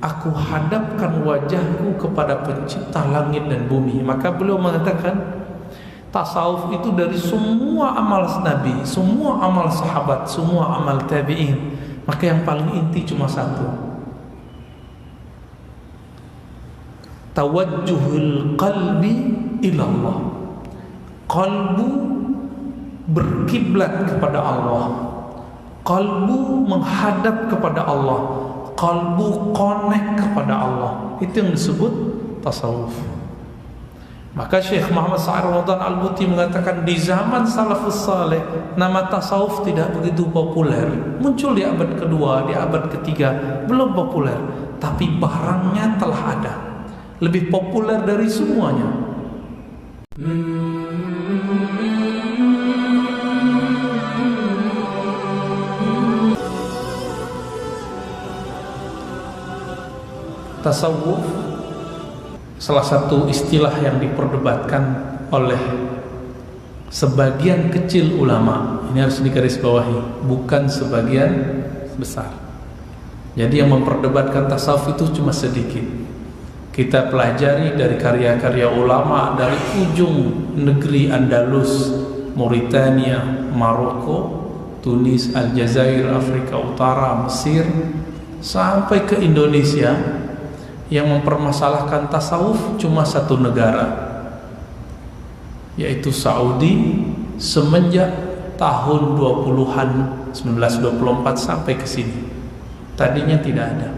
aku hadapkan wajahku kepada pencipta langit dan bumi. Maka beliau mengatakan tasawuf itu dari semua amal Nabi, semua amal sahabat, semua amal tabi'in, maka yang paling inti cuma satu: tawajjuhul qalbi ilallah. Qalbu berkiblat kepada Allah, qalbu menghadap kepada Allah, qalbu connect kepada Allah. Itu yang disebut tasawuf. Maka Syekh Muhammad Sa'id Ramadan Al-Buti mengatakan di zaman salafus saleh nama tasawuf tidak begitu populer. Muncul di abad kedua, di abad ketiga belum populer, tapi barangnya telah ada, lebih populer dari semuanya. Tasawuf salah satu istilah yang diperdebatkan oleh sebagian kecil ulama. Ini harus digarisbawahi, bukan sebagian besar. Jadi yang memperdebatkan tasawuf itu cuma sedikit. Kita pelajari dari karya-karya ulama dari ujung negeri Andalus, Mauritania, Maroko, Tunis, Aljazair, Afrika Utara, Mesir, sampai ke Indonesia. Yang mempermasalahkan tasawuf cuma satu negara, yaitu Saudi, semenjak tahun 20-an 1924 sampai ke sini. Tadinya tidak ada.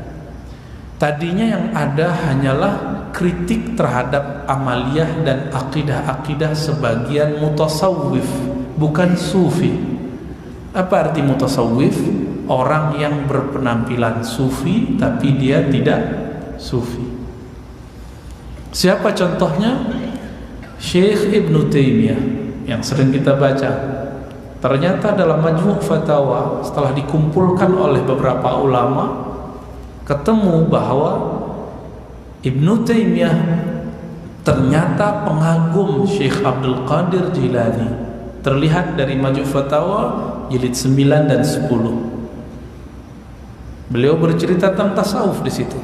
Tadinya yang ada hanyalah kritik terhadap amaliyah dan akidah-akidah sebagian mutasawwif, bukan sufi. Apa arti mutasawwif? Orang yang berpenampilan sufi tapi dia tidak sufi. Siapa contohnya? Syekh Ibnu Taimiyah yang sering kita baca. Ternyata dalam Majmu' Fatawa, setelah dikumpulkan oleh beberapa ulama, ketemu bahwa Ibnu Taimiyah ternyata pengagum Syekh Abdul Qadir Jilani. Terlihat dari Majmu' Fatawa jilid 9 dan 10. Beliau bercerita tentang tasawuf di situ.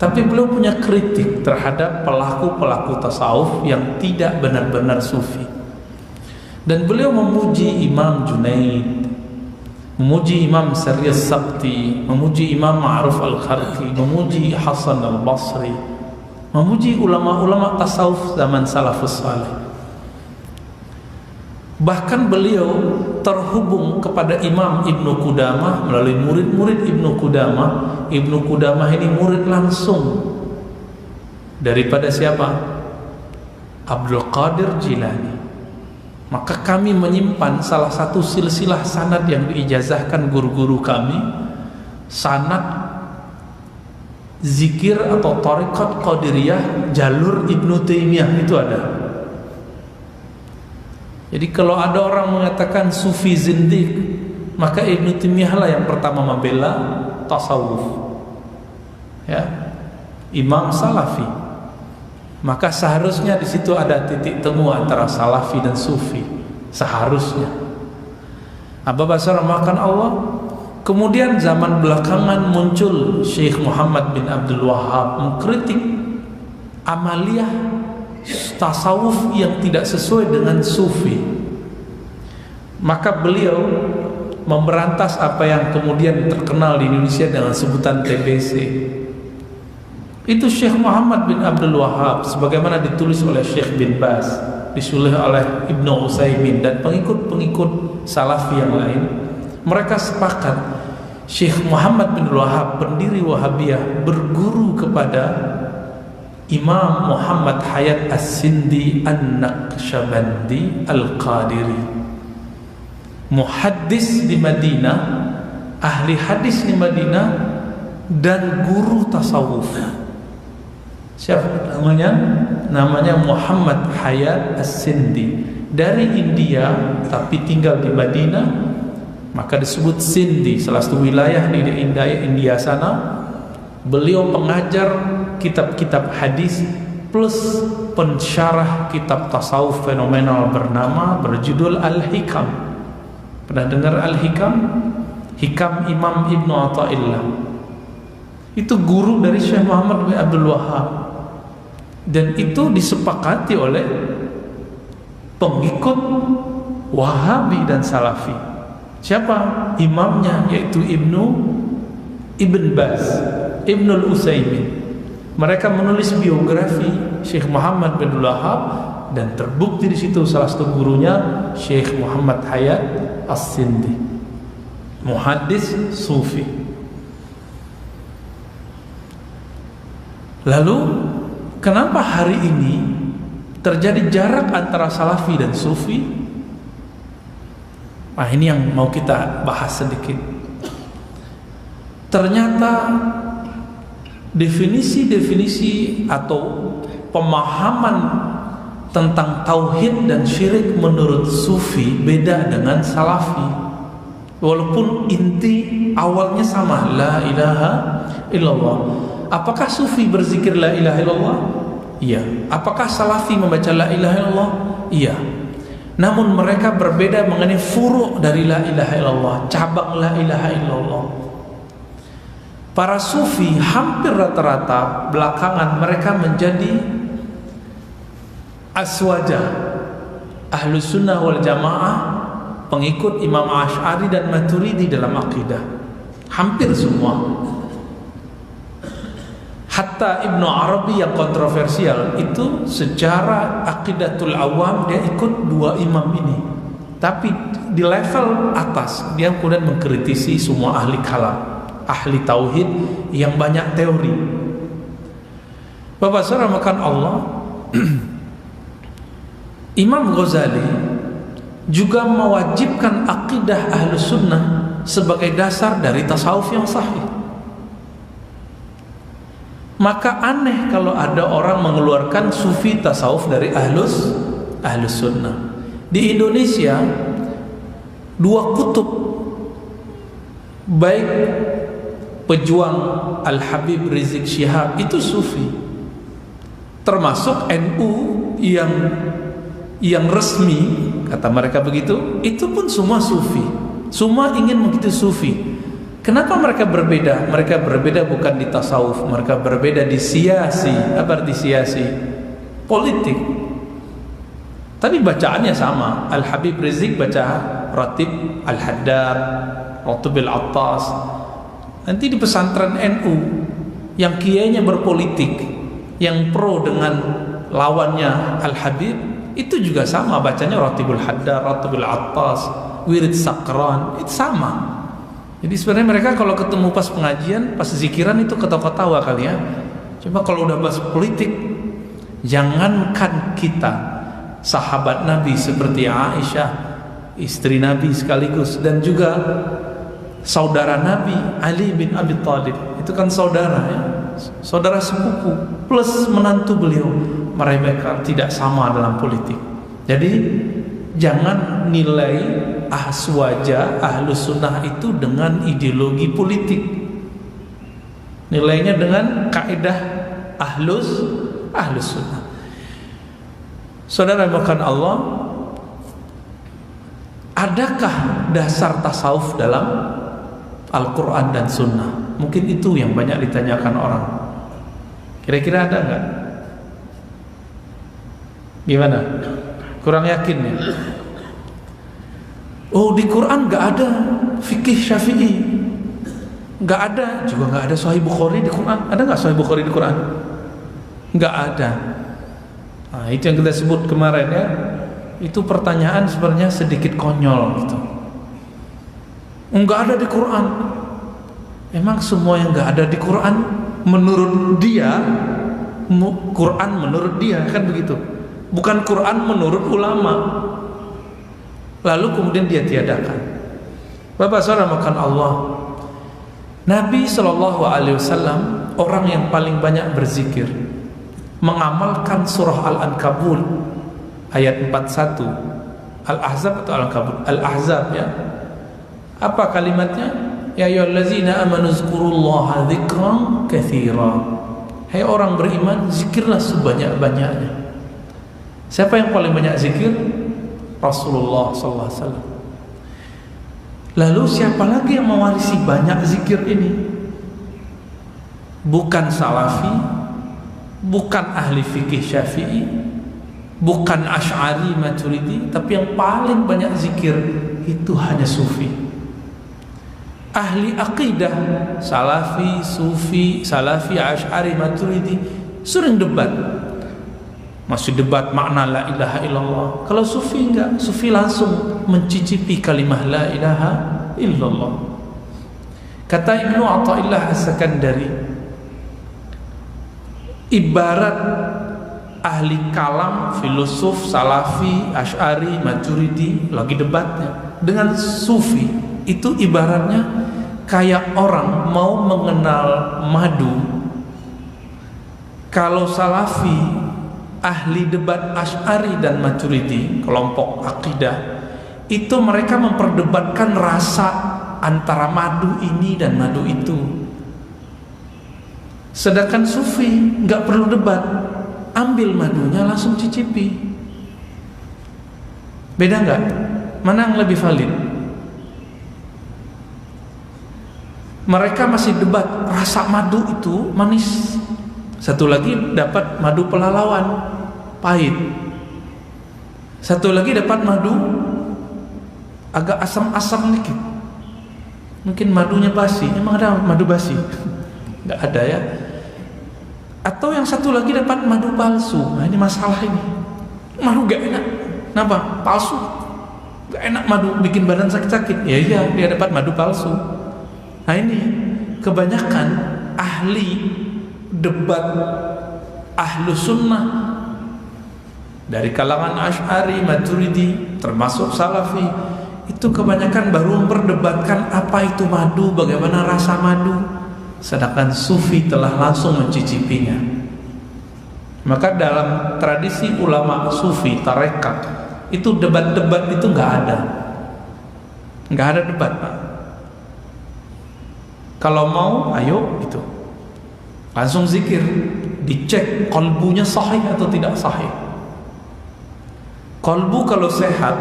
Tapi beliau punya kritik terhadap pelaku-pelaku tasawuf yang tidak benar-benar sufi. Dan beliau memuji Imam Junaid, memuji Imam Sariyas Sabti, memuji Imam Ma'ruf Al-Kharqi, memuji Hasan Al-Basri, memuji ulama-ulama tasawuf zaman salafus saleh. Bahkan beliau terhubung kepada Imam Ibnu Qudamah melalui murid-murid Ibnu Qudamah. Ibnu Qudamah ini murid langsung daripada siapa? Abdul Qadir Jilani. Maka kami menyimpan salah satu silsilah sanad yang diijazahkan guru-guru kami, sanad zikir atau thariqat Qadiriyah jalur Ibnu Taimiyah, itu ada. Jadi kalau ada orang mengatakan sufi zindiq, maka Ibnu Taimiyah lah yang pertama membela tasawuf. Ya, imam salafi. Maka seharusnya di situ ada titik temu antara salafi dan sufi. Seharusnya. Apa bahasa makan Allah? Kemudian zaman belakangan muncul Syekh Muhammad bin Abdul Wahhab mengkritik amaliyah tasawuf yang tidak sesuai dengan sufi. Maka beliau memberantas apa yang kemudian terkenal di Indonesia dengan sebutan TBC. Itu Syekh Muhammad bin Abdul Wahhab, sebagaimana ditulis oleh Syekh bin Baz, disulis oleh Ibnu Utsaimin dan pengikut-pengikut salafi yang lain. Mereka sepakat Syekh Muhammad bin Abdul Wahhab, pendiri Wahabiyah, berguru kepada Imam Muhammad Hayat As-Sindi An-Naqsyabandi Al-Qadiri, muhaddis di Madinah, ahli hadis di Madinah, dan guru tasawuf. Siapa namanya? Namanya Muhammad Hayat As-Sindi, dari India tapi tinggal di Madinah, maka disebut Sindi, salah satu wilayah di India sana. Beliau pengajar kitab-kitab hadis plus pensyarah kitab tasawuf fenomenal berjudul Al-Hikam. Pernah dengar Al-Hikam? Hikam Imam Ibnu Athaillah. Itu guru dari Syekh Muhammad bin Abdul Wahhab, dan itu disepakati oleh pengikut Wahabi dan Salafi. Siapa imamnya? Yaitu Ibn Baz, Ibnul Utsaimin. Mereka menulis biografi Syekh Muhammad bin Abdul Wahhab, dan terbukti di situ salah satu gurunya Syekh Muhammad Hayat As-Sindi, muhaddis sufi. Lalu kenapa hari ini terjadi jarak antara Salafi dan Sufi? Nah, ini yang mau kita bahas sedikit. Ternyata definisi-definisi atau pemahaman tentang tauhid dan syirik menurut Sufi beda dengan Salafi. Walaupun inti awalnya sama, la ilaha illallah. Apakah Sufi berzikir la ilaha illallah? Iya. Apakah Salafi membaca la ilaha illallah? Iya. Namun mereka berbeda mengenai furu' dari la ilaha illallah, cabang la ilaha illallah. Para Sufi hampir rata-rata belakangan mereka menjadi aswaja, Ahlus Sunnah wal Jamaah, pengikut Imam Asy'ari dan Maturidi dalam akidah. Hampir semua. Hatta Ibnu Arabi yang kontroversial itu secara aqidatul awam dia ikut dua imam ini. Tapi di level atas dia kemudian mengkritisi semua ahli kalam, ahli tauhid yang banyak teori. Bapak saudara makan Allah, Imam Ghazali juga mewajibkan akidah Ahlus Sunnah sebagai dasar dari tasawuf yang sahih. Maka aneh kalau ada orang mengeluarkan sufi tasawuf dari ahlus sunnah. Di Indonesia dua kutub, baik pejuang Al-Habib Rizik Syihab itu sufi, termasuk NU yang resmi kata mereka begitu, itu pun semua sufi, semua ingin begitu sufi. Kenapa mereka berbeda? Mereka berbeda bukan di tasawuf, mereka berbeda di siasi. Apa arti siasi? Politik. Tapi bacaannya sama. Al-Habib Rizik baca Ratib Al-Haddad, Ratib Al-Attas. Nanti di pesantren NU yang kiainya berpolitik, yang pro dengan lawannya Al-Habib, itu juga sama bacanya Ratibul Haddad, Ratibul Attas, Wirid Sakran, itu sama. Jadi sebenarnya mereka kalau ketemu pas pengajian, pas zikiran itu ketawa-ketawa kali ya. Cuma kalau udah bahas politik, jangankan kita, sahabat Nabi seperti Aisyah, istri Nabi sekaligus, dan juga saudara Nabi Ali bin Abi Thalib, itu kan saudara ya, saudara sepupu plus menantu beliau, mereka tidak sama dalam politik. Jadi jangan nilai aswaja Ahlus Sunnah itu dengan ideologi politik. Nilainya dengan kaidah Ahlus Sunnah. Saudara makan Allah, adakah dasar tasawuf dalam Al-Quran dan Sunnah? Mungkin itu yang banyak ditanyakan orang. Kira-kira ada enggak? Gimana? Kurang yakin ya? Oh, di Quran nggak ada fikih Syafi'i, nggak ada, juga nggak ada Sahih Bukhari di Quran. Ada nggak Sahih Bukhari di Quran? Nggak ada. Nah, itu yang kita sebut kemarin ya. Itu pertanyaan sebenarnya sedikit konyol gitu. Nggak ada di Quran. Emang semua yang nggak ada di Quran menurut dia, Quran menurut dia kan begitu. Bukan Quran menurut ulama. Lalu kemudian dia tiadakan. Bapak saudara makan Allah, Nabi SAW orang yang paling banyak berzikir, mengamalkan surah Al-Ankabut ayat 41, Al-Ahzab atau Al-Ankabut? Al-Ahzab ya. Apa kalimatnya? Ya ayyuhallazina amanu zkurullaha dzikran katsira. Hai orang beriman, zikirlah sebanyak-banyaknya. Siapa yang paling banyak zikir? Rasulullah SAW. Lalu siapa lagi yang mewarisi banyak zikir ini? bukan salafi, bukan ahli fikih syafi'i, bukan asy'ari maturidi, tapi yang paling banyak zikir itu hanya sufi. Ahli akidah salafi, sufi, salafi, asy'ari, maturidi sering debat, masih debat makna la ilaha illallah. Kalau sufi enggak, sufi langsung mencicipi kalimah la ilaha illallah. Kata Ibnu Athaillah As-Sakandari, ibarat ahli kalam, filosof, salafi, asy'ari, maturidi lagi debatnya dengan sufi, itu ibaratnya kayak orang mau mengenal madu. Kalau salafi, ahli debat asy'ari dan maturidi, kelompok akidah, itu mereka memperdebatkan rasa antara madu ini dan madu itu. Sedangkan sufi nggak perlu debat, ambil madunya langsung cicipi. Beda nggak? Mana yang lebih valid? Mereka masih debat rasa madu itu manis, satu lagi dapat madu pelalawan pahit, satu lagi dapat madu agak asam-asam dikit. Mungkin madunya basi. Emang ada madu basi? Nggak ada ya. Atau yang satu lagi dapat madu palsu. Nah ini masalah ini. Madu gak enak. Kenapa? Palsu. Gak enak madu, bikin badan sakit-sakit. Ya iya, dia dapat madu palsu. Nah ini kebanyakan ahli debat ahlu sunnah dari kalangan asy'ari, maturidi, termasuk salafi, itu kebanyakan baru memperdebatkan apa itu madu, bagaimana rasa madu. Sedangkan sufi telah langsung mencicipinya. Maka dalam tradisi ulama sufi tarekat itu debat-debat itu nggak ada debat, Pak. Kalau mau, ayo itu langsung zikir, dicek kolbunya sahih atau tidak sahih. Kolbu kalau sehat,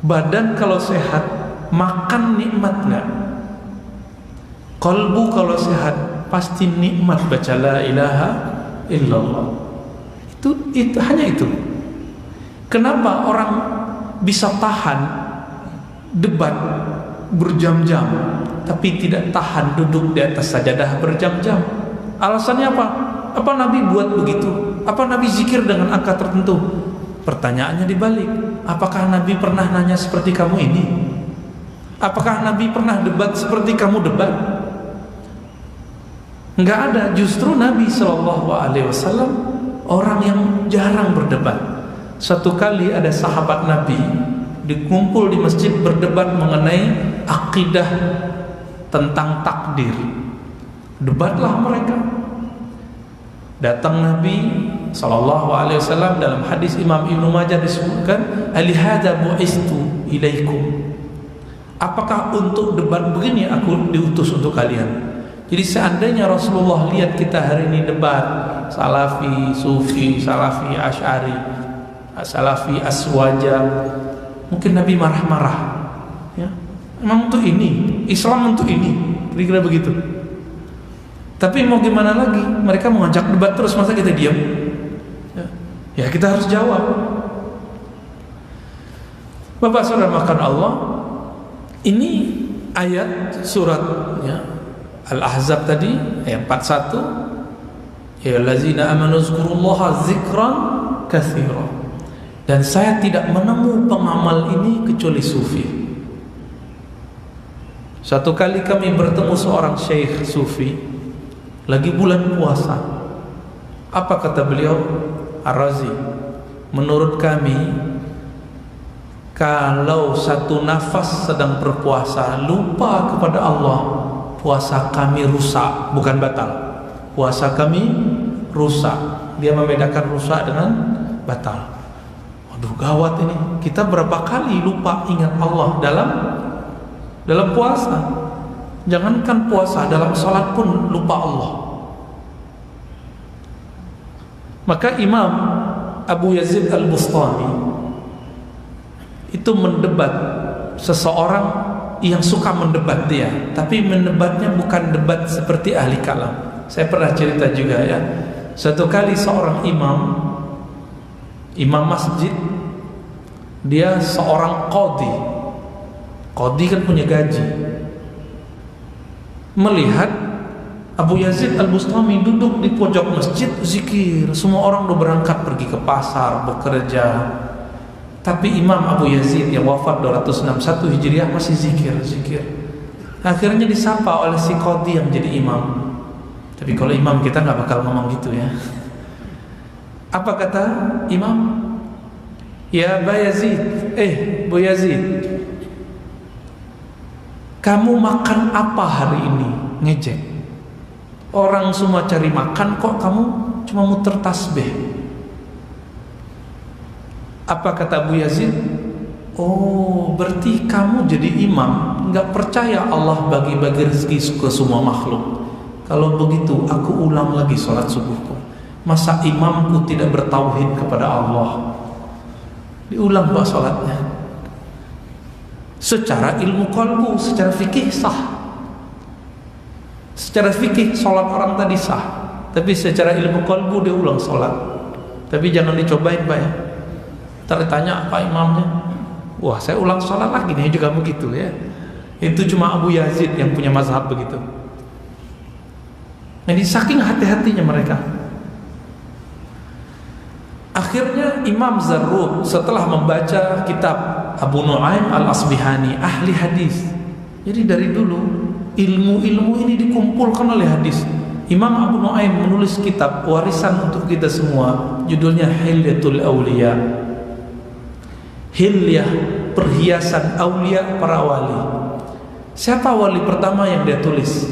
badan kalau sehat, makan nikmat nggak? Kolbu kalau sehat pasti nikmat baca la ilaha illallah. Itu hanya itu. Kenapa orang bisa tahan debat berjam-jam tapi tidak tahan duduk di atas sajadah berjam-jam? Alasannya apa? Apa Nabi buat begitu? Apa Nabi zikir dengan angka tertentu? Pertanyaannya dibalik, apakah Nabi pernah nanya seperti kamu ini? Apakah Nabi pernah debat seperti kamu debat? Enggak ada. Justru Nabi SAW orang yang jarang berdebat. Satu kali ada sahabat Nabi dikumpul di masjid berdebat mengenai akidah tentang takdir. Debatlah mereka. Datang Nabi SAW dalam hadis Imam Ibnu Majah disebutkan, alihada bu'istu ilaikum. Apakah untuk debat begini aku diutus untuk kalian? Jadi seandainya Rasulullah lihat kita hari ini debat salafi, sufi, salafi, asy'ari, salafi, aswaja, mungkin Nabi marah-marah. Ya, emang untuk ini, Islam untuk ini, kira-kira begitu. Tapi mau gimana lagi? Mereka mau ngajak debat terus, masa kita diam? Ya kita harus jawab. Bapak saudara makan Allah, ini ayat surat ya, Al-Ahzab tadi ayat 41, ya allazina amanu zkurullaha dzikran katsira. Dan saya tidak menemu pengamal ini kecuali sufi. Satu kali kami bertemu seorang syekh sufi lagi bulan puasa. Apa kata beliau? Ar-Razi, menurut kami kalau satu nafas sedang berpuasa lupa kepada Allah, puasa kami rusak, bukan batal. Puasa kami rusak. Dia membedakan rusak dengan batal. Waduh gawat ini. Kita berapa kali lupa ingat Allah dalam puasa. Jangankan puasa, dalam salat pun lupa Allah. Maka Imam Abu Yazid Al-Bustami itu mendebat seseorang yang suka mendebat dia, tapi mendebatnya bukan debat seperti ahli kalam. Saya pernah cerita juga ya. Satu kali seorang imam masjid, dia seorang qadhi. Qadhi kan punya gaji. Melihat Abu Yazid Al-Bustami duduk di pojok masjid zikir. Semua orang udah berangkat pergi ke pasar, bekerja. Tapi Imam Abu Yazid yang wafat 261 Hijriah masih zikir. Akhirnya disapa oleh si qadhi yang jadi imam. Tapi kalau imam kita nggak bakal ngomong gitu ya. Apa kata imam? Ya Ba Yazid, Bu Yazid, kamu makan apa hari ini? Ngejek. Orang semua cari makan, kok kamu cuma muter tasbih? Apa kata Abu Yazid? Oh, berarti kamu jadi imam nggak percaya Allah bagi-bagi rezeki ke semua makhluk. Kalau begitu aku ulang lagi sholat subuhku. Masa imamku tidak bertauhid kepada Allah? Diulang Pak sholatnya. Secara ilmu qalbu, secara fikih sah. Secara fikih sholat orang tadi sah. Tapi secara ilmu qalbu dia ulang sholat. Tapi jangan dicobain Pak ya. Tertanya apa imamnya? Wah, saya ulang sholat lagi nih juga begitu ya. Itu cuma Abu Yazid yang punya mazhab begitu. Jadi saking hati-hatinya mereka. Akhirnya Imam Zarruq setelah membaca kitab Abu Nu'aim Al-Asbihani, ahli hadis. Jadi dari dulu ilmu-ilmu ini dikumpulkan oleh hadis. Imam Abu Nu'aim menulis kitab warisan untuk kita semua, judulnya Hilyatul Auliya. Hilyah, perhiasan aulia para wali. Siapa wali pertama yang dia tulis?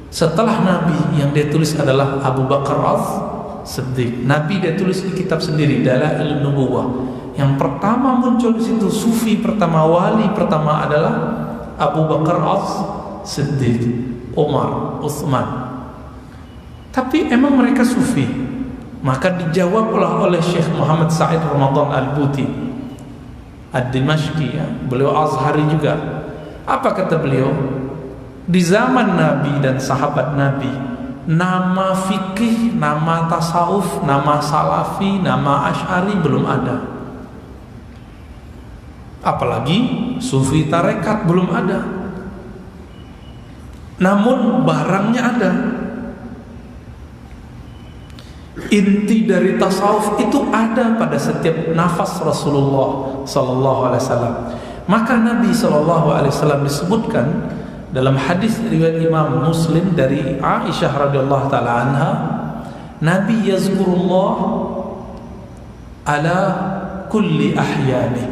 Setelah Nabi yang dia tulis adalah Abu Bakar As-Siddiq. Nabi dia tulis di kitab sendiri, Dalailun Nubuwah. Yang pertama muncul di situ, sufi pertama, wali pertama adalah Abu Bakar As-Siddiq, Umar, Utsman. Tapi emang mereka sufi? Maka dijawablah oleh Syekh Muhammad Said Ramadan Al-Buti Ad-Dimashqi ya. Beliau Azhari juga. Apa kata beliau? Di zaman Nabi dan sahabat Nabi, nama fikih, nama tasawuf, nama salafi, nama asy'ari belum ada. Apalagi sufi tarekat belum ada. Namun barangnya ada. Inti dari tasawuf itu ada pada setiap nafas Rasulullah sallallahu alaihi wasallam. Maka Nabi sallallahu alaihi wasallam disebutkan dalam hadis riwayat Imam Muslim dari Aisyah radhiyallahu taala anha, Nabi yazkurullah ala kulli ahyani.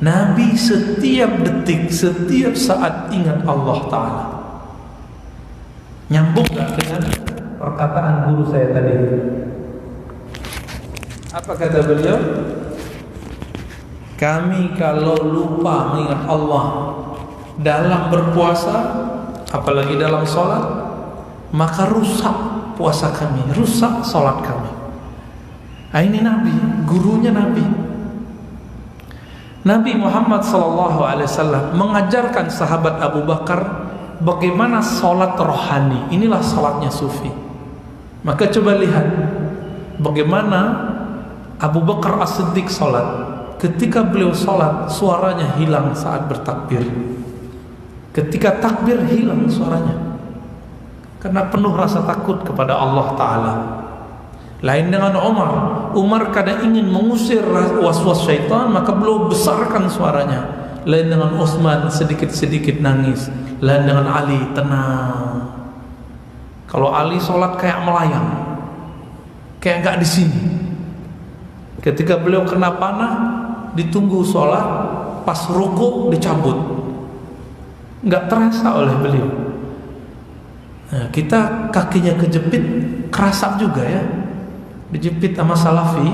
Nabi setiap detik, setiap saat ingat Allah taala. Nyambung gak dengan perkataan guru saya tadi? Apa kata beliau? Kami kalau lupa mengingat Allah dalam berpuasa, apalagi dalam sholat, maka rusak puasa kami, rusak sholat kami. Nah, ini Nabi, gurunya Nabi. Nabi Muhammad SAW mengajarkan sahabat Abu Bakar bagaimana sholat rohani. Inilah sholatnya sufi. Maka coba lihat bagaimana Abu Bakar As-Siddiq sholat. Ketika beliau sholat, suaranya hilang saat bertakbir. Ketika takbir hilang suaranya, karena penuh rasa takut kepada Allah Ta'ala. Lain dengan Umar kadang ingin mengusir was-was syaitan, maka beliau besarkan suaranya. Lain dengan Utsman sedikit-sedikit nangis. Lain dengan Ali tenang. Kalau Ali sholat kayak melayang, kayak gak di sini. Ketika beliau kena panah, ditunggu sholat, pas ruku dicabut, nggak terasa oleh beliau. Nah, kita kakinya kejepit, kerasa juga ya. Dijepit sama Salafi,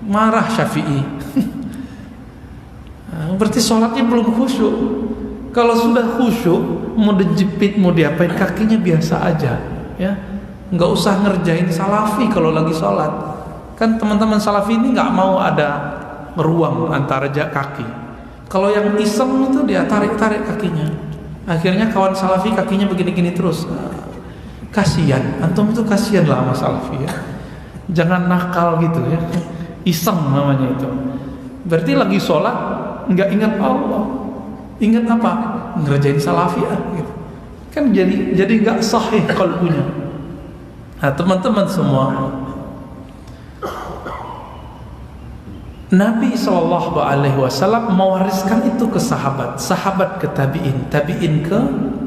marah Syafi'i. Nah, berarti sholatnya belum khusyuk. Kalau sudah khusyuk, mau dijepit, mau diapain, kakinya biasa aja, ya. Nggak usah ngerjain Salafi kalau lagi sholat. Kan teman-teman Salafi ini nggak mau ada ruang antara kaki. Kalau yang iseng itu dia tarik-tarik kakinya. Akhirnya kawan salafi kakinya begini-gini terus. Kasihan, antum itu kasihan lah sama salafi ya. Jangan nakal gitu ya. Iseng namanya itu. Berarti lagi sholat nggak ingat Allah. Ingat apa? Ngerjain salafi gitu. Kan jadi nggak sahih qalbunya. Nah, teman-teman semua, Nabi SAW mewariskan itu ke sahabat, sahabat ke tabi'in, tabi'in ke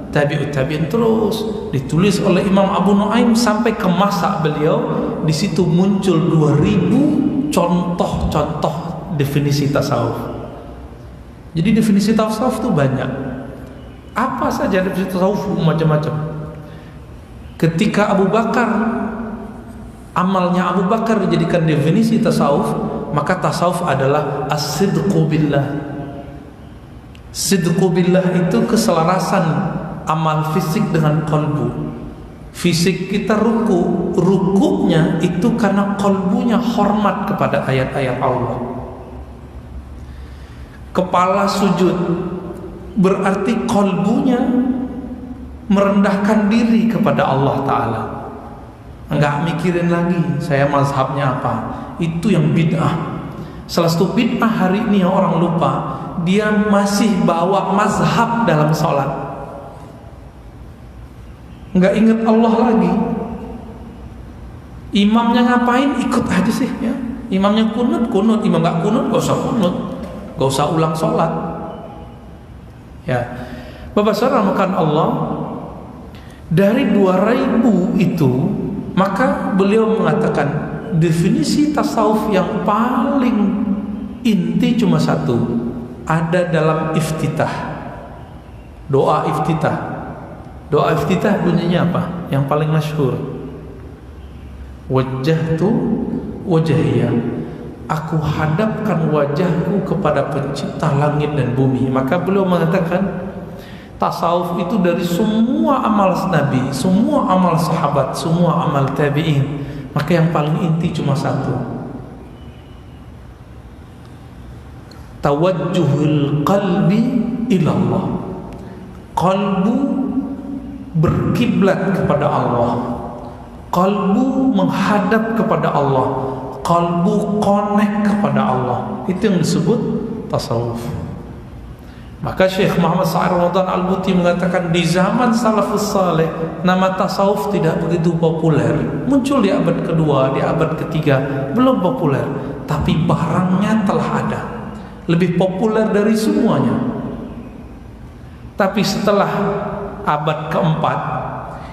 tabi'ut tabi'in, terus ditulis oleh Imam Abu Nuaim sampai ke masa beliau. Di situ muncul 2000 contoh-contoh definisi tasawuf. Jadi definisi tasawuf itu banyak. Apa saja definisi tasawuf, macam-macam. Ketika Abu Bakar, amalnya Abu Bakar dijadikan definisi tasawuf, maka tasawuf adalah as-sidqu billah. Sidqu billah itu keselarasan amal fisik dengan qalbu. Fisik kita rukunya itu karena qalbunya hormat kepada ayat-ayat Allah. Kepala sujud berarti qalbunya merendahkan diri kepada Allah Ta'ala. Enggak mikirin lagi saya mazhabnya apa. Itu yang bid'ah. Salah satu bid'ah hari ini yang orang lupa, dia masih bawa mazhab dalam sholat. Enggak ingat Allah lagi. Imamnya ngapain ikut aja sih ya. Imamnya kunut, imam enggak kunut, gak usah kunut, gak usah ulang sholat ya. Bapak saudara makan Allah, dari 2000 itu, maka beliau mengatakan definisi tasawuf yang paling inti cuma satu, ada dalam iftitah, doa iftitah. Doa iftitah bunyinya apa? Yang paling masyhur, wajjahtu wajhiya, aku hadapkan wajahku kepada pencipta langit dan bumi. Maka beliau mengatakan tasawuf itu dari semua amal Nabi, semua amal sahabat, semua amal tabi'in, maka yang paling inti cuma satu, tawajjuhul qalbi ilallah. Qalbu berkiblat kepada Allah, qalbu menghadap kepada Allah, qalbu connect kepada Allah. Itu yang disebut tasawuf. Maka Syekh Muhammad Sa'ir Ramadan Al-Buti mengatakan di zaman salafus saleh nama tasawuf tidak begitu populer. Muncul di abad kedua, di abad ketiga belum populer, tapi barangnya telah ada, lebih populer dari semuanya. Tapi setelah abad keempat,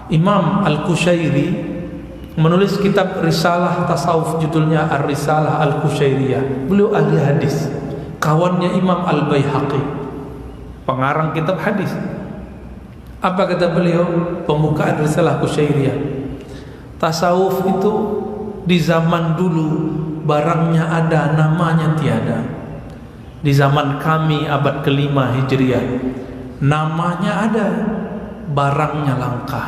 Imam Al-Qushairi menulis kitab risalah tasawuf, judulnya Ar-Risalah Al-Qushairiyah. Beliau ahli hadis, kawannya Imam Al-Baihaqi, pengarang kitab hadis. Apa kata beliau? Pembukaan risalah Qushairiyah, tasawuf itu di zaman dulu barangnya ada, namanya tiada. Di zaman kami abad kelima Hijriah, namanya ada, barangnya langka.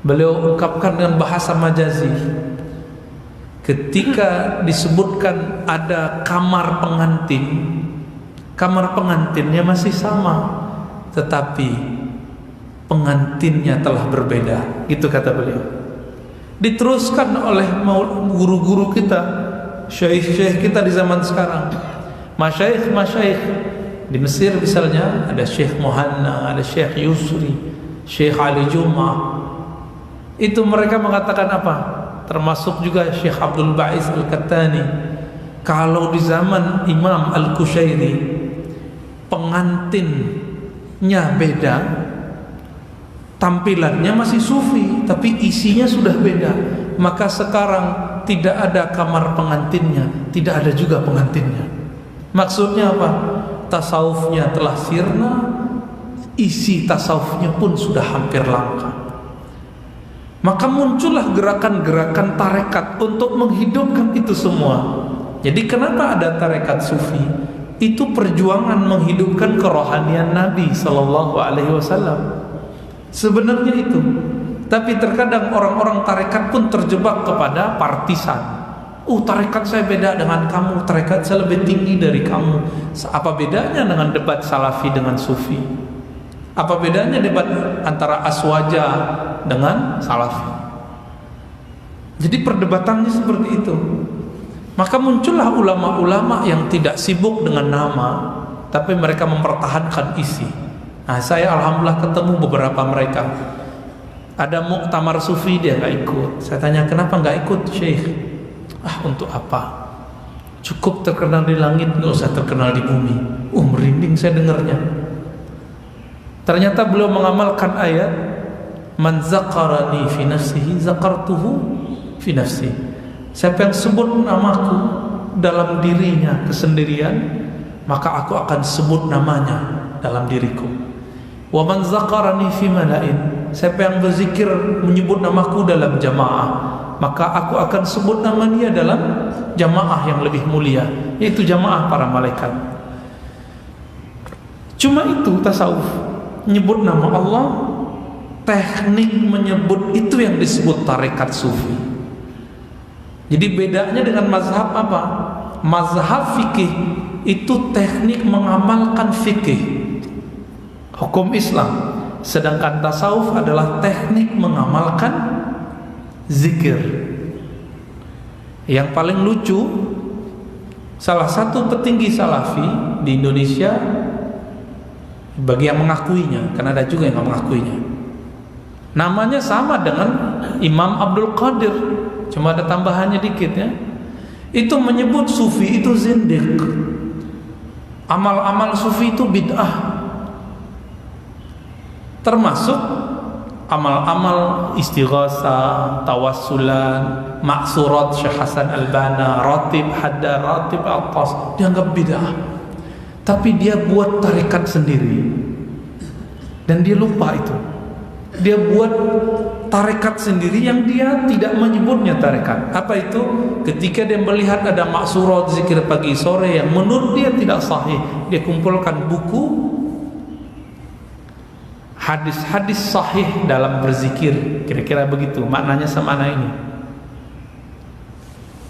Beliau ungkapkan dengan bahasa majazi, ketika disebutkan ada kamar pengantin, kamar pengantinnya masih sama, tetapi pengantinnya telah berbeda. Gitu kata beliau. Diteruskan oleh guru-guru kita, syekh-syekh kita di zaman sekarang, masyayikh di Mesir misalnya, ada Syekh Muhanna, ada Syekh Yusri, Syekh Ali Jum'ah. Itu mereka mengatakan apa? Termasuk juga Syekh Abdul Ba'is Al-Kattani, kalau di zaman Imam Al-Qushairi pengantinnya beda, tampilannya masih sufi, tapi isinya sudah beda, maka sekarang tidak ada kamar pengantinnya, tidak ada juga pengantinnya. Maksudnya apa? Tasawufnya telah sirna, isi tasawufnya pun sudah hampir langka. Maka muncullah gerakan-gerakan tarekat untuk menghidupkan itu semua. Jadi kenapa ada tarekat sufi? Itu perjuangan menghidupkan kerohanian Nabi Sallallahu Alaihi Wasallam. Sebenarnya itu. Tapi terkadang orang-orang tarekat pun terjebak kepada partisan. tarekat saya beda dengan kamu, tarekat saya lebih tinggi dari kamu. Apa bedanya dengan debat salafi dengan sufi? Apa bedanya debat antara aswaja dengan salafi? Jadi perdebatannya seperti itu. Maka muncullah ulama-ulama yang tidak sibuk dengan nama, tapi mereka mempertahankan isi. Nah, saya alhamdulillah ketemu beberapa mereka. Ada muktamar sufi, dia nggak ikut. Saya tanya, kenapa nggak ikut, Syekh? Untuk apa? Cukup terkenal di langit, nggak usah terkenal di bumi. Merinding saya dengarnya. Ternyata beliau mengamalkan ayat, man zakarani fi nafsihi zakartuhu fi nafsi. Siapa yang sebut namaku dalam dirinya kesendirian, maka aku akan sebut namanya dalam diriku. Wa man zakarani fi malain. Siapa yang berzikir menyebut namaku dalam jamaah, maka aku akan sebut nama dia dalam jamaah yang lebih mulia, yaitu jamaah para malaikat. Cuma itu tasawuf, menyebut nama Allah, teknik menyebut itu yang disebut tarekat sufi. Jadi bedanya dengan mazhab apa? Mazhab fikih itu teknik mengamalkan fikih, hukum Islam. Sedangkan tasawuf adalah teknik mengamalkan zikir. Yang paling lucu, salah satu petinggi salafi di Indonesia, bagi yang mengakuinya, karena ada juga yang nggak mengakuinya, namanya sama dengan Imam Abdul Qadir, cuma ada tambahannya dikit ya. Itu menyebut sufi itu zindiq, amal-amal sufi itu bid'ah, termasuk amal-amal istighatsah, tawassulan, maksurat Syekh Hasan Al-Banna, ratib haddad, ratib atas, dianggap bid'ah. Tapi dia buat tarekat sendiri, dan dia lupa itu. Dia buat tarekat sendiri yang dia tidak menyebutnya tarekat. Apa itu? Ketika dia melihat ada maksurat zikir pagi sore yang menurut dia tidak sahih, dia kumpulkan buku hadis-hadis sahih dalam berzikir, kira-kira begitu maknanya semana ini.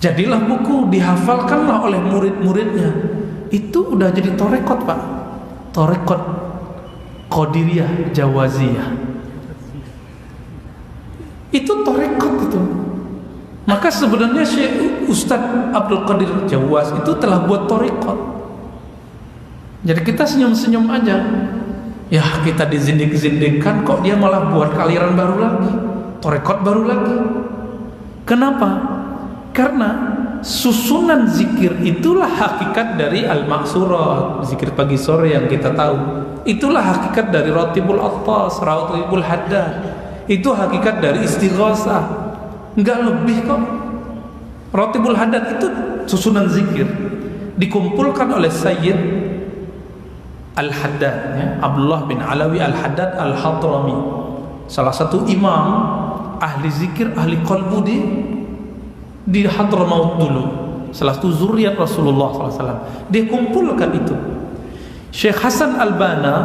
Jadilah buku, dihafalkanlah oleh murid-muridnya. Itu udah jadi torekot, Pak. Torekot Qadiriyah Jawaziyah. Itu torekot itu. Maka sebenarnya Syekh Ustadz Abdul Qadir Jawaz itu telah buat torekot. Jadi kita senyum-senyum aja. Ya, kita dizindik-zindikkan, kok dia malah buat aliran baru lagi, torekot baru lagi. Kenapa? Karena susunan zikir itulah hakikat dari al-maksurat, zikir pagi sore yang kita tahu. Itulah hakikat dari ratibul attas, ratibul haddad. Itu hakikat dari istighatsah. Enggak lebih kok. Ratibul haddad itu susunan zikir dikumpulkan oleh Sayyid Al-Haddad, ya, Abdullah bin Alawi Al-Haddad Al-Hadrami, salah satu imam ahli zikir, ahli qalbu di Hadramaut dulu, salah satu zuriat Rasulullah SAW. Dia kumpulkan itu. Syekh Hasan Al-Banna,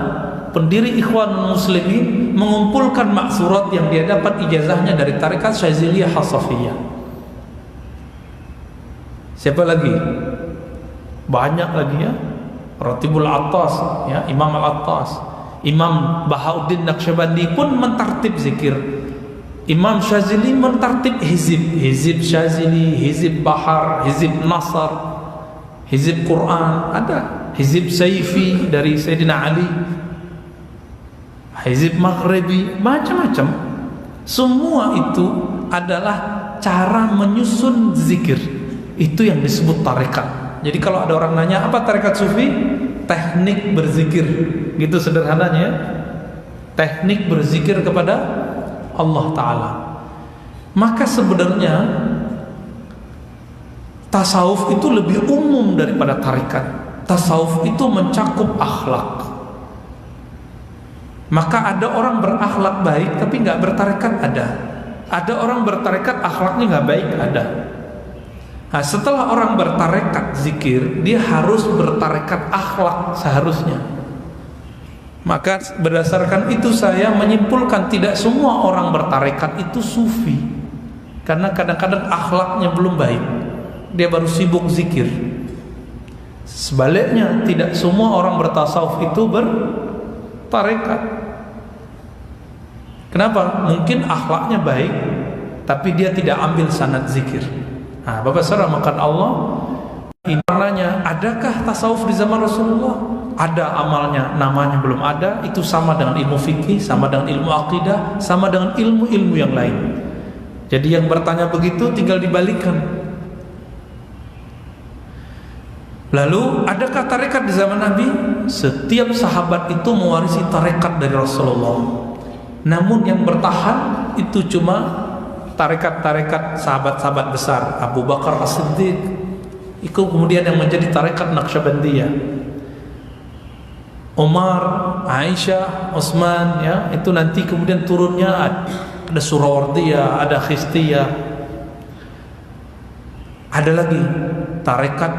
pendiri Ikhwanul Muslimin, mengumpulkan maksurat yang dia dapat ijazahnya dari tarekat Syaziliyah Hasafiyah. Siapa lagi? Banyak lagi ya. Ratibul Attas, ya, Imam Al-Attas, Imam Bahauddin Naqsyabandi pun mentartib zikir. Imam Syazili mentartib hizib Syazili, hizib Bahar, hizib Nasr, hizib Quran, ada hizib Saifi dari Sayyidina Ali, hizib Maghribi, macam-macam. Semua itu adalah cara menyusun zikir. Itu yang disebut tarekat. Jadi kalau ada orang nanya apa tarekat sufi, teknik berzikir, gitu sederhananya. Teknik berzikir kepada Allah Ta'ala. Maka sebenarnya tasawuf itu lebih umum daripada tarekat. Tasawuf itu mencakup akhlak. Maka ada orang berakhlak baik tapi nggak bertarekat, ada orang bertarekat akhlaknya nggak baik, ada. Nah, setelah orang bertarekat zikir, dia harus bertarekat akhlak seharusnya. Maka berdasarkan itu saya menyimpulkan tidak semua orang bertarekat itu sufi, karena kadang-kadang akhlaknya belum baik. dia baru sibuk zikir. Sebaliknya, tidak semua orang bertasawuf itu bertarekat. Kenapa? Mungkin akhlaknya baik, tapi dia tidak ambil sanad zikir. Nah, Bapak saudara makan Allah, intinya, adakah tasawuf di zaman Rasulullah? Ada amalnya, namanya belum ada. Itu sama dengan ilmu fikih, sama dengan ilmu akidah, sama dengan ilmu-ilmu yang lain. Jadi yang bertanya begitu tinggal dibalikkan. Lalu, adakah tarekat di zaman Nabi? Setiap sahabat itu mewarisi tarekat dari Rasulullah. Namun yang bertahan itu cuma tarekat-tarekat sahabat-sahabat besar. Abu Bakar As-Siddiq, itu kemudian yang menjadi tarekat Naqsyabandiyah. Umar, Aisyah, Utsman, ya, itu nanti kemudian turunnya ada Surawardiyah, ada Khistiyah. Ada lagi tarekat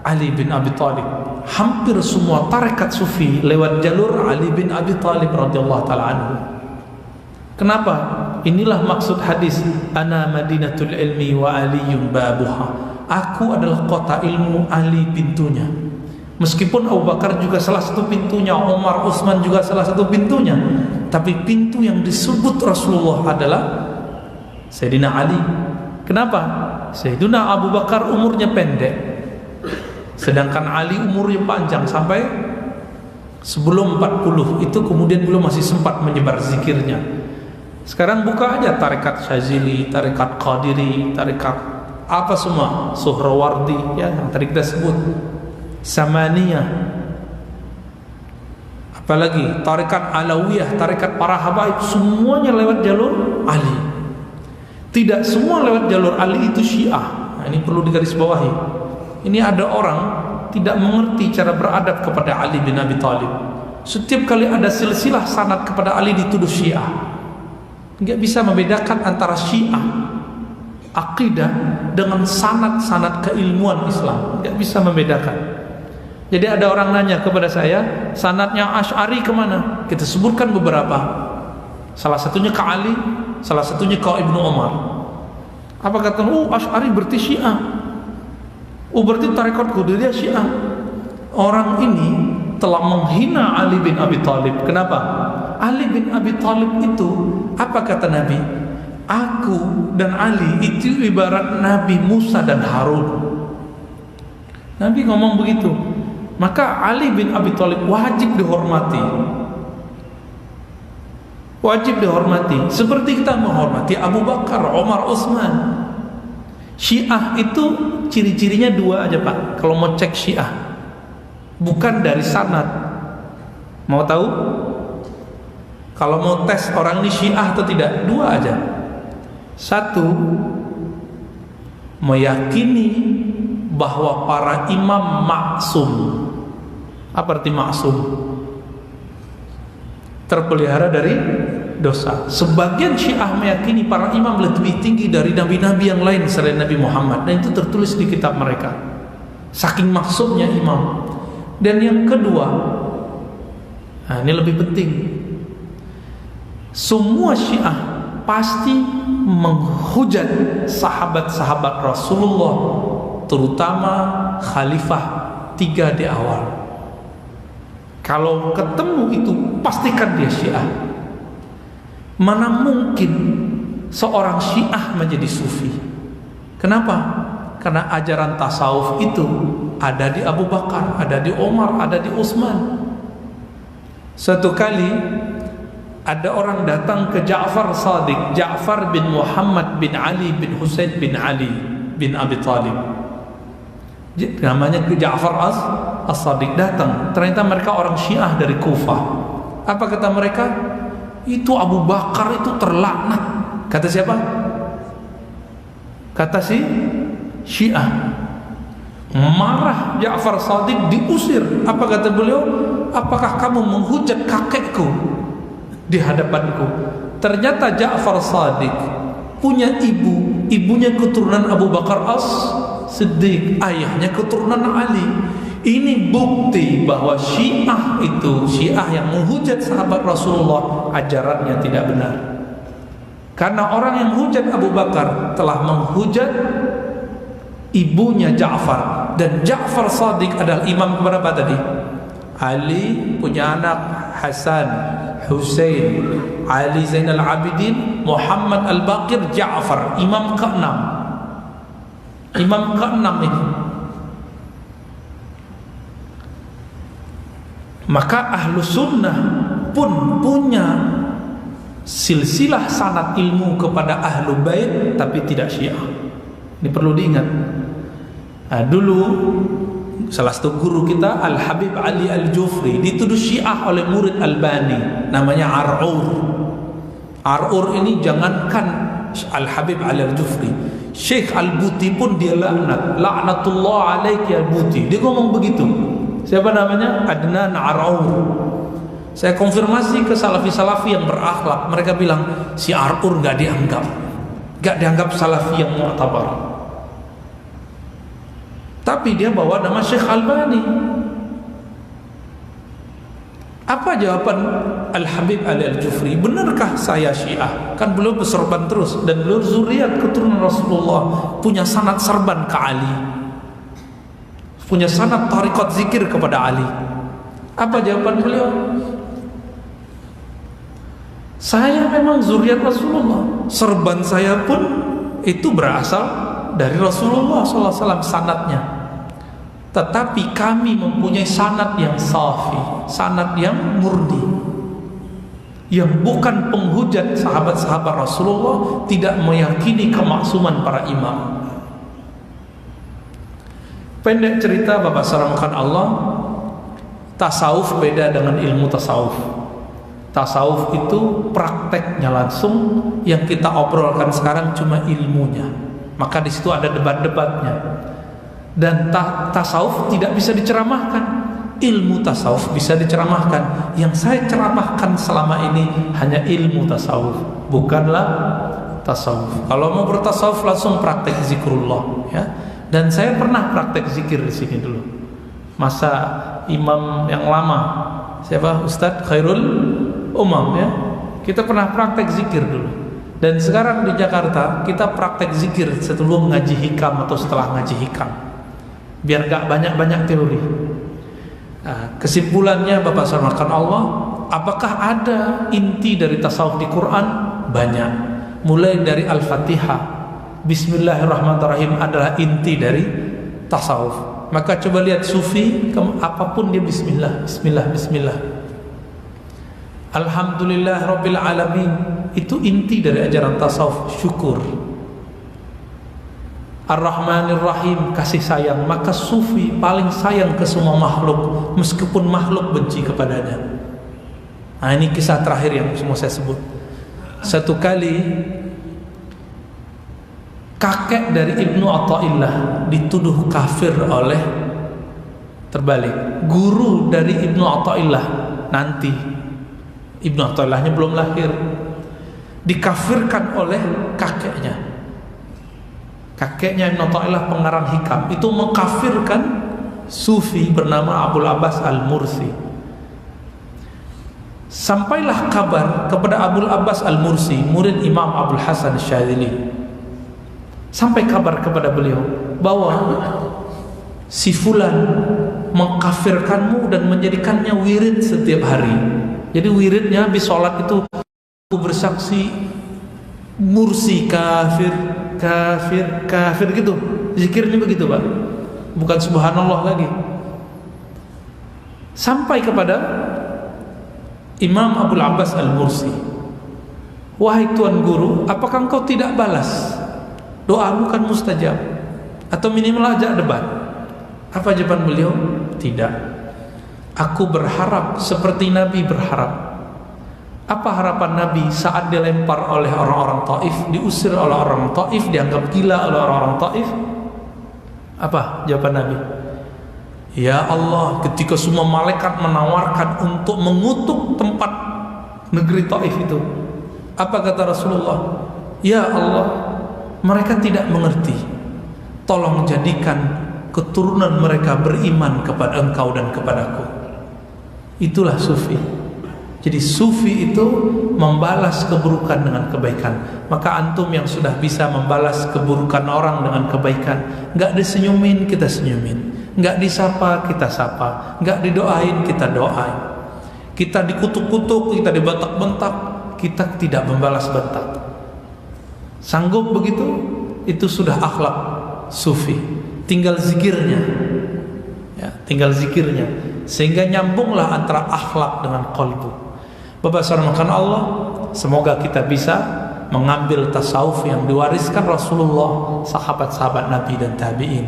Ali bin Abi Thalib. Hampir semua tarekat sufi lewat jalur Ali bin Abi Thalib radhiyallahu taala anhu. Kenapa? Inilah maksud hadis, ana madinatul ilmi wa aliyun babuha. Aku adalah kota ilmu, Ali pintunya. Meskipun Abu Bakar juga salah satu pintunya, Umar, Utsman juga salah satu pintunya, tapi pintu yang disebut Rasulullah adalah Sayyidina Ali. Kenapa? Sayyidina Abu Bakar umurnya pendek, sedangkan Ali umurnya panjang sampai sebelum 40. Itu kemudian belum masih sempat menyebar zikirnya. Sekarang buka aja tarekat Syazili, tarekat Qadiri, tarekat apa semua, Suhrawardi, ya, yang tadi kita sebut, Samaniyah, apalagi tarekat Alawiyah, tarekat para habaib, semuanya lewat jalur Ali. Tidak semua lewat jalur Ali itu Syiah. Nah, ini perlu digarisbawahi. Ini ada orang tidak mengerti cara beradab kepada Ali bin Abi Thalib. Setiap kali ada silsilah sanad kepada Ali dituduh Syiah. Enggak bisa membedakan antara Syiah akidah dengan sanad-sanad keilmuan Islam. Enggak bisa membedakan. Jadi ada orang nanya kepada saya, sanadnya Asy'ari kemana? Kita sebutkan beberapa. Salah satunya ke Ali, salah satunya ke Ibnu Umar. Apa kata? Asy'ari berarti Syiah. Berarti tarekat Qadiriyah Syiah. Orang ini telah menghina Ali bin Abi Thalib. Kenapa? Ali bin Abi Thalib itu, apa kata Nabi? Aku dan Ali itu ibarat Nabi Musa dan Harun. Nabi ngomong begitu. Maka Ali bin Abi Thalib wajib dihormati. Wajib dihormati. Seperti kita menghormati Abu Bakar, Umar, Utsman. Syiah itu ciri-cirinya dua aja Pak. Kalau mau cek Syiah, bukan dari sanad. Mau tahu? Kalau mau tes orang ini Syiah atau tidak, dua aja. Satu, meyakini bahwa para imam maksum. Apa arti maksum? Terpelihara dari dosa. Sebagian Syiah meyakini para imam lebih tinggi dari nabi-nabi yang lain selain Nabi Muhammad, dan itu tertulis di kitab mereka. Saking maksumnya imam. Dan yang kedua, nah ini lebih penting, semua Syiah pasti menghujat sahabat-sahabat Rasulullah, terutama Khalifah 3 di awal. Kalau ketemu itu pastikan dia Syiah. Mana mungkin seorang Syiah menjadi Sufi? Kenapa? Karena ajaran tasawuf itu ada di Abu Bakar, ada di Umar, ada di Utsman. Suatu kali ada orang datang ke Ja'far Shadiq, Ja'far bin Muhammad bin Ali bin Husain bin Ali bin Abi Thalib. Namanya Ja'far As-Shadiq datang. Ternyata mereka orang Syiah dari Kufah. Apa kata mereka? Itu Abu Bakar itu terlaknat. Kata siapa? Kata si Syiah. Marah Ja'far Shadiq, diusir. Apa kata beliau? Apakah kamu menghujat kakekku di hadapanku? Ternyata Ja'far Shadiq punya ibu, ibunya keturunan Abu Bakar As-Siddiq, ayahnya keturunan Ali. Ini bukti bahwa Syiah itu, Syiah yang menghujat sahabat Rasulullah, ajarannya tidak benar. Karena orang yang menghujat Abu Bakar telah menghujat ibunya Ja'far, dan Ja'far Shadiq adalah imam kepada apa tadi? Ali punya anak Hasan, Husain, Ali Zainal Abidin, Muhammad Al-Baqir, Ja'far, imam ke-6. Imam ke-6 ini. Maka ahlu sunnah pun punya silsilah sanad ilmu kepada ahlu bait, tapi tidak Syiah. Ini perlu diingat. Dulu salah satu guru kita Al-Habib Ali Al-Jufri dituduh Syiah oleh murid Albani, namanya Ar'ur. Ar'ur ini jangankan Al-Habib Ali Al-Jufri, Syekh Al-Buti pun dia laknatullah alaik ya Buti. Dia ngomong begitu. Siapa namanya? Adnan Ar'ur. Saya konfirmasi ke salafi-salafi yang berakhlak, mereka bilang si Ar'ur gak dianggap salafi yang mu'tabar. Tapi dia bawa nama Syekh Albani. Apa jawaban Al-Habib Ali Al-Jufri? Benarkah saya Syiah? Kan beliau bersorban terus, dan beliau zuriat keturunan Rasulullah, punya sanad serban ke Ali, punya sanad tariqat zikir kepada Ali. Apa jawaban beliau? Saya memang zuriat Rasulullah, serban saya pun itu berasal dari Rasulullah SAW sanadnya. Tetapi kami mempunyai sanad yang safi, sanad yang murni, yang bukan penghujat sahabat-sahabat Rasulullah, tidak meyakini kemaksuman para imam. Pendek cerita, Bapak salamkan Allah, tasawuf beda dengan ilmu tasawuf. Tasawuf itu prakteknya langsung, yang kita obrolkan sekarang cuma ilmunya. Maka di situ ada debat-debatnya. Dan tasawuf tidak bisa diceramahkan. Ilmu tasawuf bisa diceramahkan. Yang saya ceramahkan selama ini hanya ilmu tasawuf, bukanlah tasawuf. Kalau mau bertasawuf langsung praktek zikrullah, ya. Dan saya pernah praktek zikir di sini dulu. Masa imam yang lama, siapa? Ustadz Khairul Umam, ya. Kita pernah praktek zikir dulu. Dan sekarang di Jakarta kita praktek zikir sebelum ngaji hikam atau setelah ngaji hikam, biar gak banyak-banyak teori. Kesimpulannya, Bapak salamkan Allah, apakah ada inti dari tasawuf di Quran? Banyak. Mulai dari Al-Fatihah, Bismillahirrahmanirrahim adalah inti dari tasawuf. Maka coba lihat sufi, apapun dia Bismillah, Bismillah, Bismillah. Alhamdulillah Rabbil Alamin, itu inti dari ajaran tasawuf, syukur. Ar-Rahmanir Rahim, kasih sayang. Maka sufi paling sayang ke semua makhluk, meskipun makhluk benci kepadanya. Nah, ini kisah terakhir yang semua saya sebut. Satu kali kakek dari Ibnu Athaillah dituduh kafir oleh, terbalik, guru dari Ibnu Athaillah, nanti Ibnu Athaillahnya belum lahir, dikafirkan oleh kakeknya. Kakeknya Ibnu Athaillah pengarang hikam itu mengkafirkan sufi bernama Abul Abbas Al-Mursi. Sampailah kabar kepada Abul Abbas Al-Mursi, murid Imam Abdul Hasan Syadzili. Sampai kabar kepada beliau bahwa si fulan mengkafirkanmu dan menjadikannya wirid setiap hari. Jadi wiridnya habis sholat itu bersaksi Mursi kafir, kafir, kafir gitu. Zikirnya begitu, Pak. Bukan subhanallah lagi. Sampai kepada Imam Abul Abbas Al-Mursi, wahai tuan guru, apakah engkau tidak balas? Doamu kan mustajab. Atau minimal ajak debat. Apa jawaban beliau? Tidak. Aku berharap seperti Nabi berharap. Apa harapan Nabi saat dilempar oleh orang-orang Taif, diusir oleh orang Taif, dianggap gila oleh orang-orang Taif? Apa jawaban Nabi? Ya Allah, ketika semua malaikat menawarkan untuk mengutuk tempat negeri Taif itu, apa kata Rasulullah? Ya Allah, mereka tidak mengerti. Tolong jadikan keturunan mereka beriman kepada Engkau dan kepadaku. Itulah sufi. Jadi sufi itu membalas keburukan dengan kebaikan. Maka antum yang sudah bisa membalas keburukan orang dengan kebaikan, nggak disenyumin kita senyumin, nggak disapa kita sapa, nggak didoain kita doain, kita dikutuk-kutuk, kita dibentak-bentak, kita tidak membalas bentak. Sanggup begitu? Itu sudah akhlak sufi. Tinggal zikirnya, ya, tinggal zikirnya, sehingga nyambunglah antara akhlak dengan qalbu. Bapak saudara makan Allah, semoga kita bisa mengambil tasawuf yang diwariskan Rasulullah, sahabat-sahabat Nabi dan tabi'in,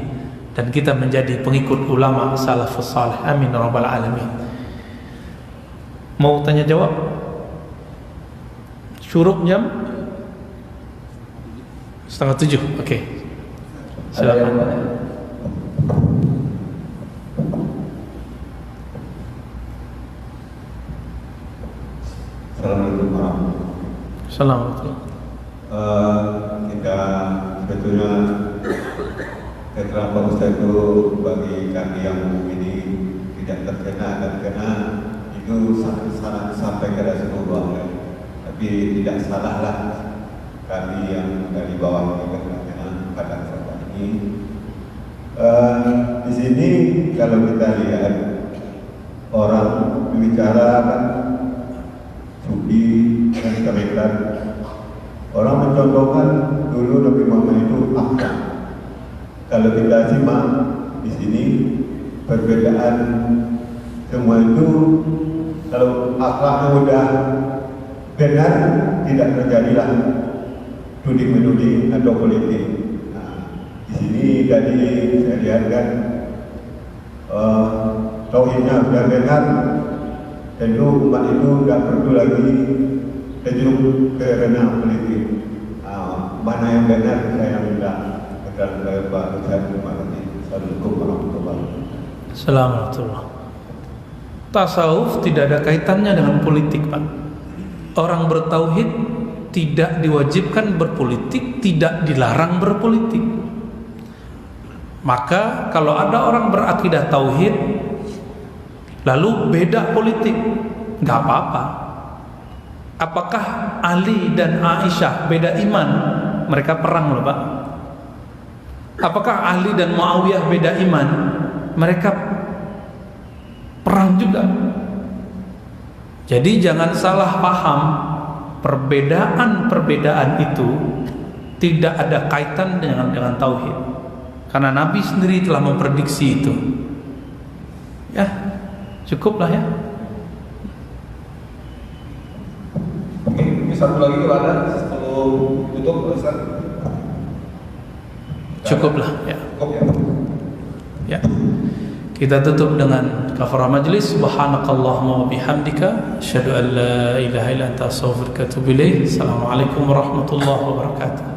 dan kita menjadi pengikut ulama salafus salih. Amin ya rabbal alamin. Mau tanya jawab? Syuruk jam 6:30. Oke. Silakan. Assalamualaikum warahmatullahi Assalamualaikum. Kita sebetulnya keterangan Pak Ustaz itu bagi kami yang ini tidak terkena dan kena itu sangat sampai ke Rasulullah, tapi tidak salahlah kami yang dari bawah ini kena pada saat ini. Di sini kalau kita lihat orang berbicara kan suci dan kebaikan. Orang mencontohkan dulu Nabi Muhammad itu akhlak. Kalau kita simak di sini perbedaan semua itu, kalau akhlaknya udah benar, tidak terjadilah tuding-menuding atau politik. Nah, di sini tadi saya lihat kan tauhidnya sudah benar. Tentu umat itu tidak perlu lagi terjun ke ranah politik. Mana yang benar saya minta kepada Pak Ustaz. Terima kasih. Assalamualaikum warahmatullahi wabarakatuh. Assalamualaikum. Tasawuf tidak ada kaitannya dengan politik, Pak. Orang bertauhid tidak diwajibkan berpolitik, tidak dilarang berpolitik. Maka kalau ada orang berakidah tauhid lalu beda politik, nggak apa-apa. Apakah Ali dan Aisyah beda iman? Mereka perang loh, Pak. Apakah Ali dan Muawiyah beda iman? Mereka perang juga. Jadi jangan salah paham, perbedaan-perbedaan itu tidak ada kaitan dengan tauhid. Karena Nabi sendiri telah memprediksi itu. Ya, cukuplah ya. Oke, ini satu lagi kalau ada sebelum tutup, Ustaz. Cukuplah ya. Cukup ya. Ya. Kita tutup dengan kafarah majlis. Subhanakallahumma wa bihamdika asyhadu an la ilaha illa anta astaghfiruka wa atubu ilaik. Assalamualaikum warahmatullahi wabarakatuh.